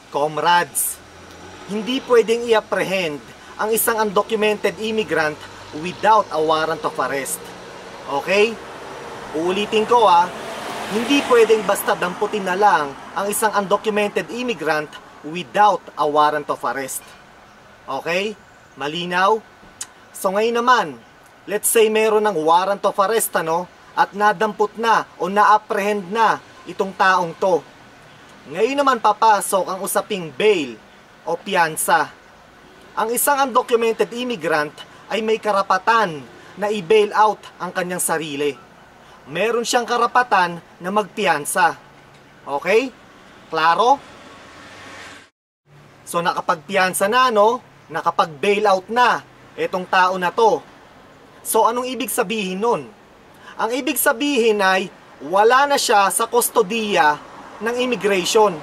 Comrades, hindi pwedeng i-apprehend ang isang undocumented immigrant without a warrant of arrest. Okay? Uulitin ko hindi pwedeng basta damputin na lang ang isang undocumented immigrant without a warrant of arrest. Okay? Malinaw? So ngayon naman, let's say meron ng warrant of arrest at nadamput na o na-apprehend na itong taong to. Ngayon naman papasok ang usaping bail o piyansa. Ang isang undocumented immigrant ay may karapatan na i-bail out ang kanyang sarili. Meron siyang karapatan na magpiyansa. Okay? Klaro? So nakapagpiyansa na nakapag-bail out na itong tao na to. So anong ibig sabihin nun? Ang ibig sabihin ay wala na siya sa kustodiya ng immigration.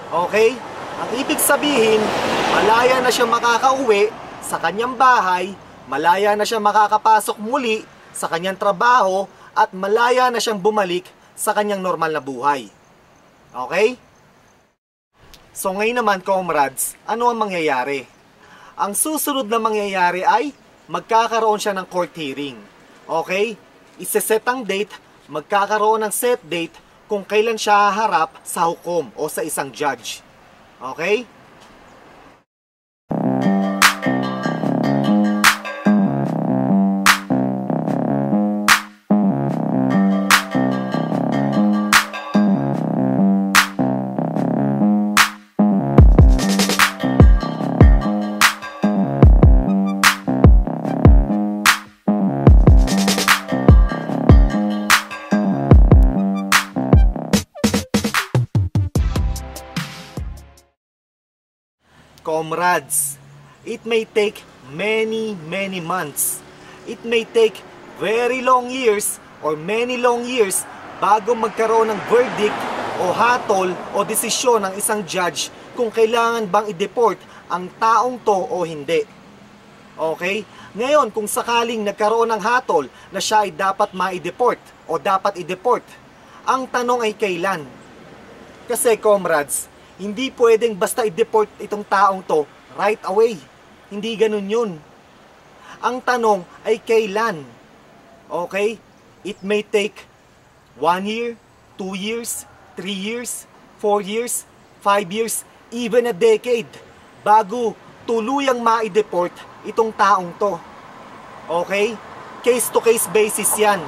Okay? Ang ibig sabihin, malaya na siya makakauwi sa kanyang bahay, malaya na siya makakapasok muli sa kanyang trabaho, at malaya na siyang bumalik sa kanyang normal na buhay. Okay? So ngayon naman, comrades, ano ang mangyayari? Ang susunod na mangyayari ay magkakaroon siya ng court hearing. Okay? Iseset ang date, magkakaroon ng set date kung kailan siya haharap sa hukom o sa isang judge. Okay? Comrades, it may take many months. It may take very long years or many long years bago magkaroon ng verdict o hatol o desisyon ng isang judge kung kailangan bang i-deport ang taong to o hindi. Okay? Ngayon, kung sakaling nagkaroon ng hatol na siya ay dapat ma-i-deport o dapat i-deport, ang tanong ay kailan? Kasi comrades, hindi pwedeng basta i-deport itong taong to right away. Hindi ganun yun. Ang tanong ay kailan. Okay? It may take 1 year, 2 years, 3 years, 4 years, 5 years, even a decade bago tuluyang ma-i-deport itong taong to. Okay? Case-to-case basis yan.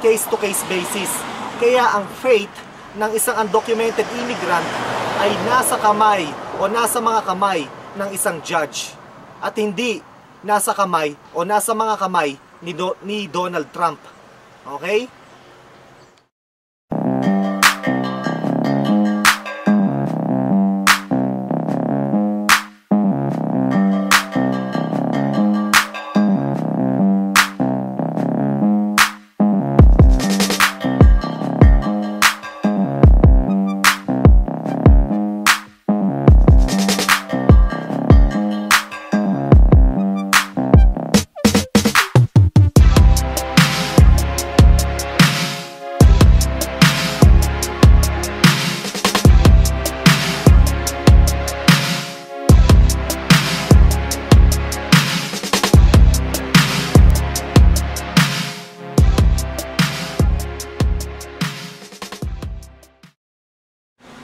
Case-to-case basis. Kaya ang fate ng isang undocumented immigrant ay nasa kamay o nasa mga kamay ng isang judge at hindi nasa kamay o nasa mga kamay ni Donald Trump. Okay?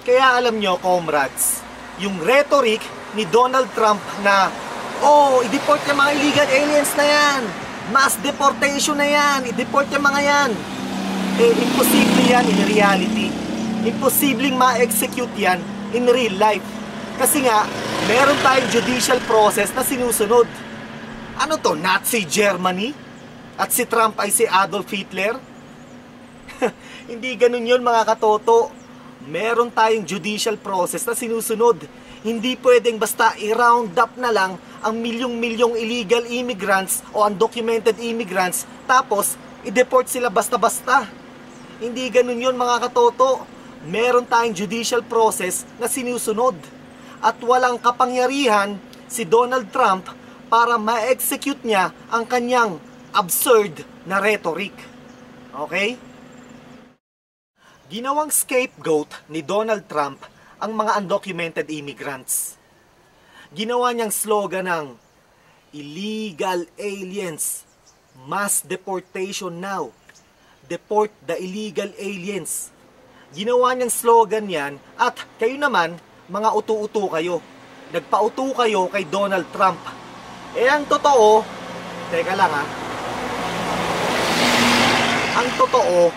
Kaya alam nyo, comrades, yung rhetoric ni Donald Trump na i-deport yung mga illegal aliens na yan, mass deportation na yan, i-deport yung mga yan, imposible yan in reality. Imposibleng ma-execute yan in real life. Kasi nga, meron tayong judicial process na sinusunod. Ano to, Nazi Germany? At si Trump ay si Adolf Hitler? Hindi ganun yun, mga katoto. Meron tayong judicial process na sinusunod. Hindi pwedeng basta i-round up na lang ang milyong-milyong illegal immigrants o undocumented immigrants tapos i-deport sila basta-basta. Hindi ganun yun, mga katoto. Meron tayong judicial process na sinusunod. At walang kapangyarihan si Donald Trump para ma-execute niya ang kanyang absurd na rhetoric. Okay? Ginawang scapegoat ni Donald Trump ang mga undocumented immigrants. Ginawa niyang slogan ng illegal aliens, mass deportation now, deport the illegal aliens. Ginawa niyang slogan yan at kayo naman, mga utu-utu kayo. Nagpa-utu kayo kay Donald Trump. Ang totoo, teka lang ang totoo,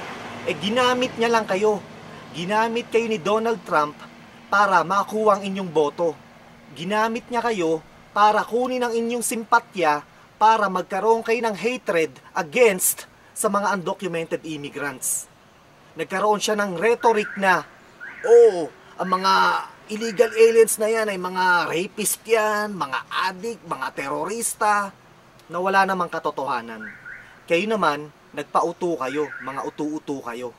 ginamit niya lang kayo. Ginamit kayo ni Donald Trump para makuha ang inyong boto. Ginamit niya kayo para kunin ang inyong simpatya para magkaroon kayo ng hatred against sa mga undocumented immigrants. Nagkaroon siya ng rhetoric na, ang mga illegal aliens na yan ay mga rapist yan, mga addict, mga terorista, na wala namang katotohanan. Kayo naman, nagpa-utu kayo, mga utu-utu kayo.